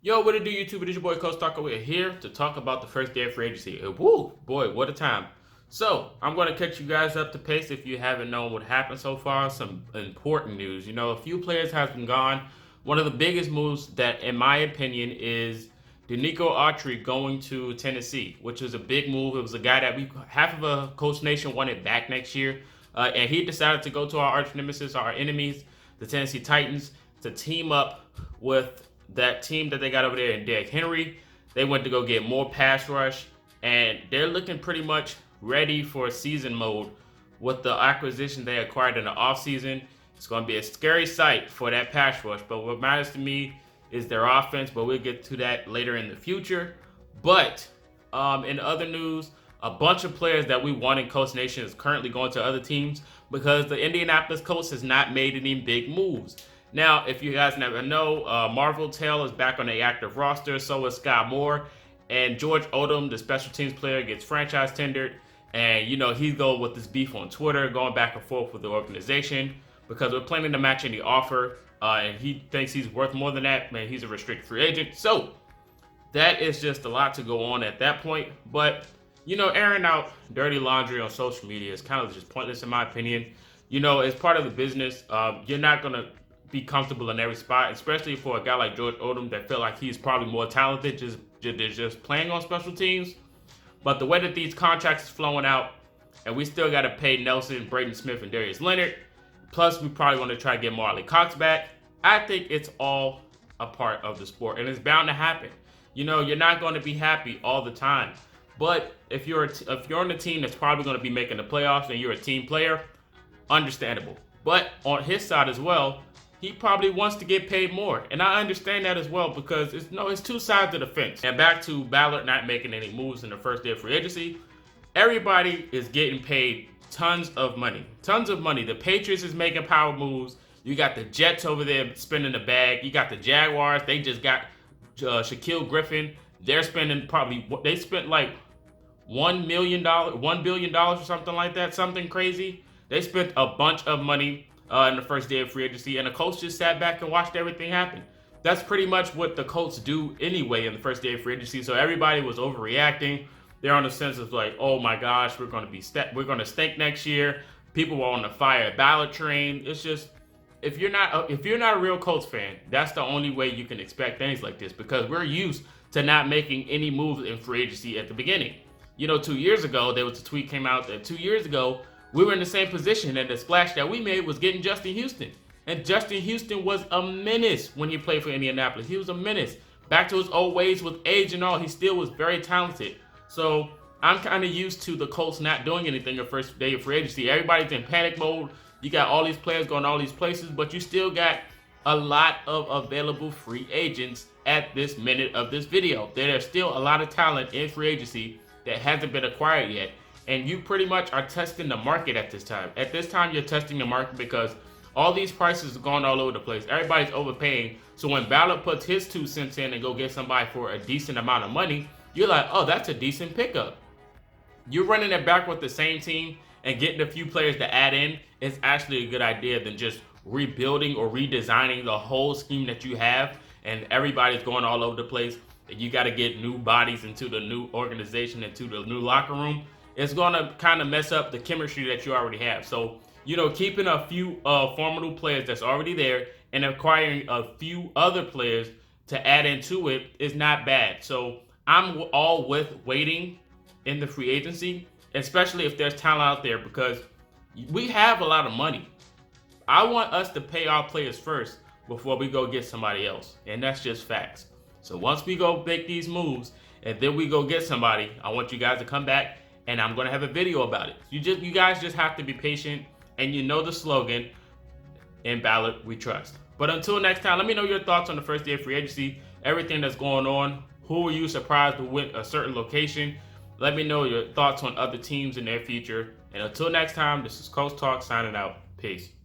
Yo, what it do, YouTube? It is your boy Coach Taco. We're here to talk about the first day of free agency. And woo, boy, what a time. So, I'm going to catch you guys up to pace if you haven't known what happened so far. Some important news. A few players have been gone. One of the biggest moves that, in my opinion, is Denico Autry going to Tennessee, which is a big move. It was a guy that half of a Coach Nation wanted back next year. And he decided to go to our arch nemesis, our enemies, the Tennessee Titans, to team up with that team that they got over there in Derrick Henry. They went to go get more pass rush, and they're looking pretty much ready for season mode with the acquisition they acquired in the offseason. It's going to be a scary sight for that pass rush, but what matters to me is their offense, but we'll get to that later in the future. But in other news, a bunch of players that we want in Colts Nation is currently going to other teams because the Indianapolis Colts has not made any big moves. Now, if you guys never know, Marvel Tale is back on the active roster. So is Scott Moore. And George Odom, the special teams player, gets franchise tendered. And, he's going with this beef on Twitter, going back and forth with the organization because we're planning to match any offer. And he thinks he's worth more than that. Man, he's a restricted free agent. So that is just a lot to go on at that point. But, airing out dirty laundry on social media is kind of just pointless in my opinion. As part of the business, you're not going to be comfortable in every spot, especially for a guy like George Odom that felt like he's probably more talented just playing on special teams. But the way that these contracts is flowing out, and we still got to pay Nelson, Braden Smith, and Darius Leonard. Plus, we probably want to try to get Marley Cox back. I think it's all a part of the sport, and it's bound to happen. You're not going to be happy all the time. But if you're on a team that's probably going to be making the playoffs and you're a team player, understandable. But on his side as well, he probably wants to get paid more. And I understand that as well because it's two sides of the fence. And back to Ballard not making any moves in the first day of free agency. Everybody is getting paid tons of money. Tons of money. The Patriots is making power moves. You got the Jets over there spending the bag. You got the Jaguars. They just got Shaquille Griffin. They spent like $1 billion or something like that. Something crazy. They spent a bunch of money in the first day of free agency, and the Colts just sat back and watched everything happen. That's pretty much what the Colts do anyway in the first day of free agency. So everybody was overreacting. They're on the sense of like, oh my gosh, we're going to stink next year. People were on the fire ballot train. It's just if you're not a real Colts fan, that's the only way you can expect things like this because we're used to not making any moves in free agency at the beginning. 2 years ago, there was a tweet came out that 2 years ago, we were in the same position, and the splash that we made was getting Justin Houston. And Justin Houston was a menace when he played for Indianapolis. He was a menace. Back to his old ways with age and all, he still was very talented. So I'm kind of used to the Colts not doing anything the first day of free agency. Everybody's in panic mode. You got all these players going all these places, but you still got a lot of available free agents at this minute of this video. There's still a lot of talent in free agency that hasn't been acquired yet. And you pretty much are testing the market at this time. At this time, you're testing the market because all these prices are going all over the place. Everybody's overpaying. So when Ballard puts his 2 cents in and go get somebody for a decent amount of money, you're like, oh, that's a decent pickup. You're running it back with the same team and getting a few players to add in is actually a good idea than just rebuilding or redesigning the whole scheme that you have. And everybody's going all over the place. And you got to get new bodies into the new organization, into the new locker room. It's going to kind of mess up the chemistry that you already have. So, keeping a few formidable players that's already there and acquiring a few other players to add into it is not bad. So, I'm all with waiting in the free agency, especially if there's talent out there because we have a lot of money. I want us to pay our players first before we go get somebody else. And that's just facts. So, once we go make these moves and then we go get somebody, I want you guys to come back. And I'm going to have a video about it. You guys just have to be patient. And the slogan, in Ballard, we trust. But until next time, let me know your thoughts on the first day of free agency. Everything that's going on. Who were you surprised to win a certain location? Let me know your thoughts on other teams in their future. And until next time, this is Coach Talk signing out. Peace.